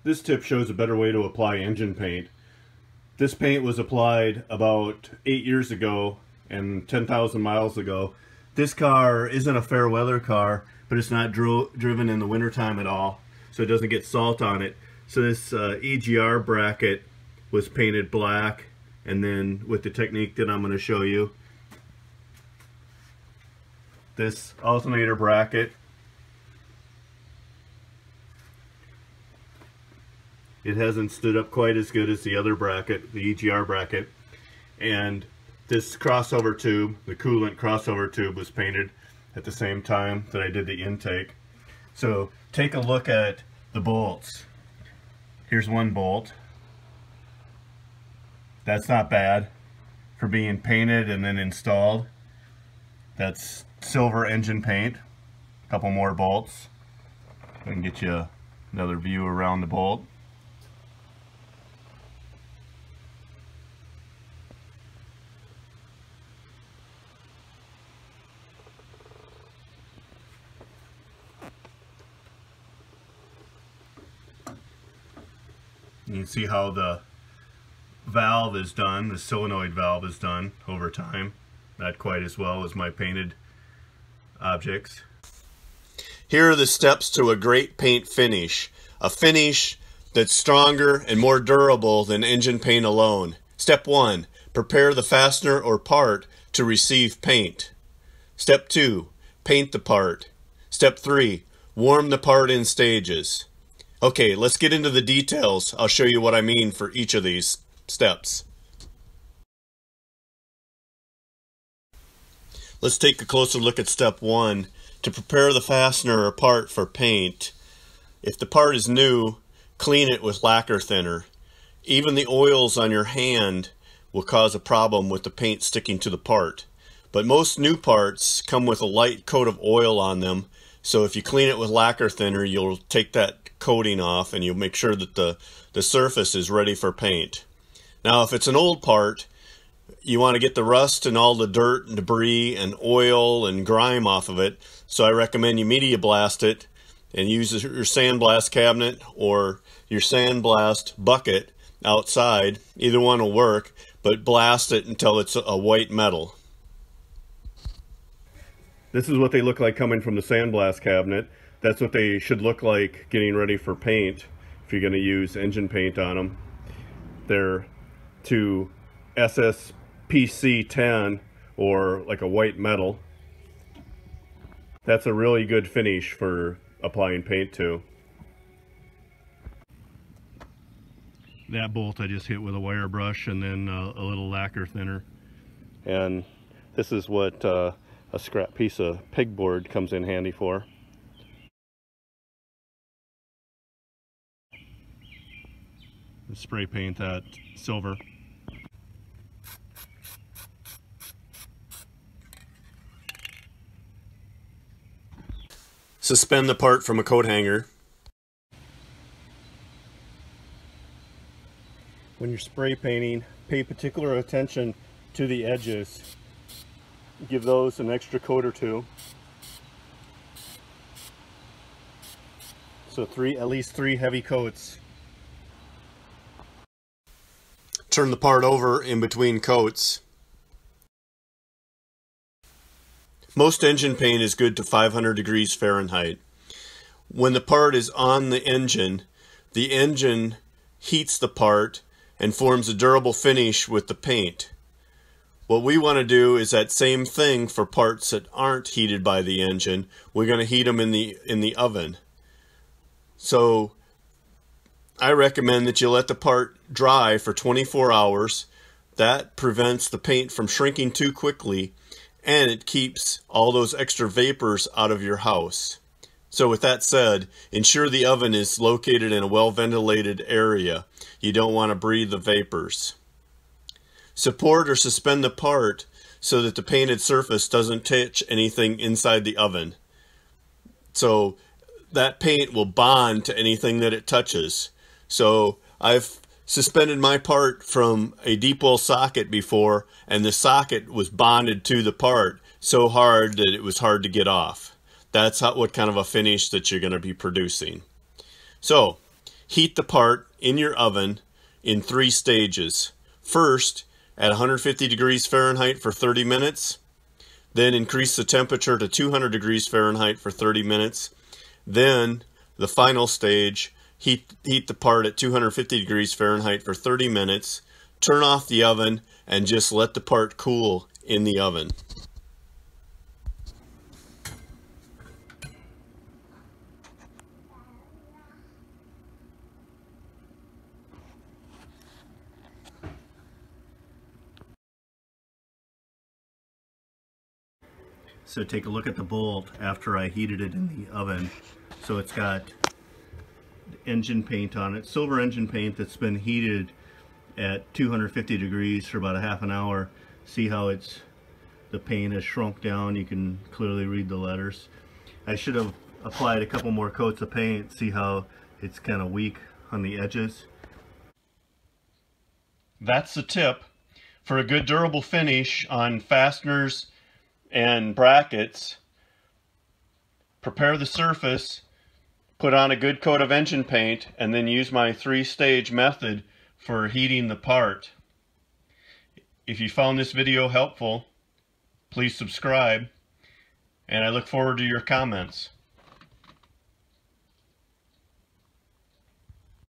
This tip shows a better way to apply engine paint. This paint was applied about 8 years ago and 10,000 miles ago. This car isn't a fair weather car, but it's not driven in the wintertime at all, so it doesn't get salt on it. So this EGR bracket was painted black, and then with the technique that I'm going to show you, this alternator bracket, it hasn't stood up quite as good as the other bracket, the EGR bracket. And this crossover tube, the coolant crossover tube, was painted at the same time that I did the intake. So take a look at the bolts. Here's one bolt. That's not bad for being painted and then installed. That's silver engine paint. A couple more bolts. I can get you another view around the bolt. You can see how the valve is done, the solenoid valve is done over time. Not quite as well as my painted objects. Here are the steps to a great paint finish. A finish that's stronger and more durable than engine paint alone. Step 1, prepare the fastener or part to receive paint. Step 2, paint the part. Step 3, warm the part in stages. Okay, let's get into the details. I'll show you what I mean for each of these steps. Let's take a closer look at step 1. To prepare the fastener or part for paint. If the part is new, clean it with lacquer thinner. Even the oils on your hand will cause a problem with the paint sticking to the part. But most new parts come with a light coat of oil on them, so if you clean it with lacquer thinner, you'll take that coating off and you'll make sure that the surface is ready for paint. Now if it's an old part, you want to get the rust and all the dirt and debris and oil and grime off of it, so I recommend you media blast it and use your sandblast cabinet or your sandblast bucket outside. Either one will work, but blast it until it's a white metal. This is what they look like coming from the sandblast cabinet. That's what they should look like getting ready for paint if you're going to use engine paint on them. They're to SSPC 10 or like a white metal. That's a really good finish for applying paint to. That bolt I just hit with a wire brush and then a little lacquer thinner. And this is what a scrap piece of pegboard comes in handy for. Spray paint that silver. Suspend the part from a coat hanger. When you're spray painting, pay particular attention to the edges. Give those an extra coat or two. So at least three heavy coats. Turn the part over in between coats. Most engine paint is good to 500 degrees Fahrenheit. When the part is on the engine heats the part and forms a durable finish with the paint. What we want to do is that same thing for parts that aren't heated by the engine. We're going to heat them in the oven. So I recommend that you let the part dry for 24 hours. That prevents the paint from shrinking too quickly, and it keeps all those extra vapors out of your house. So with that said, ensure the oven is located in a well-ventilated area. You don't want to breathe the vapors. Support or suspend the part so that the painted surface doesn't touch anything inside the oven. So that paint will bond to anything that it touches. So I've suspended my part from a deep well socket before, and the socket was bonded to the part so hard that it was hard to get off. That's what kind of a finish that you're going to be producing. So Heat the part in your oven in 3 stages. First, at 150 degrees Fahrenheit for 30 minutes. Then increase the temperature to 200 degrees Fahrenheit for 30 minutes. Then, the final stage, heat the part at 250 degrees Fahrenheit for 30 minutes. Turn off the oven and just let the part cool in the oven. So take a look at the bolt after I heated it in the oven. So it's got engine paint on it, silver engine paint that's been heated at 250 degrees for about a half an hour. See how the paint has shrunk down. You can clearly read the letters. I should have applied a couple more coats of paint. See how it's kind of weak on the edges. That's the tip. For a good durable finish on fasteners and brackets, prepare the surface, put on a good coat of engine paint, and then use my 3-stage method for heating the part. If you found this video helpful, please subscribe, and I look forward to your comments.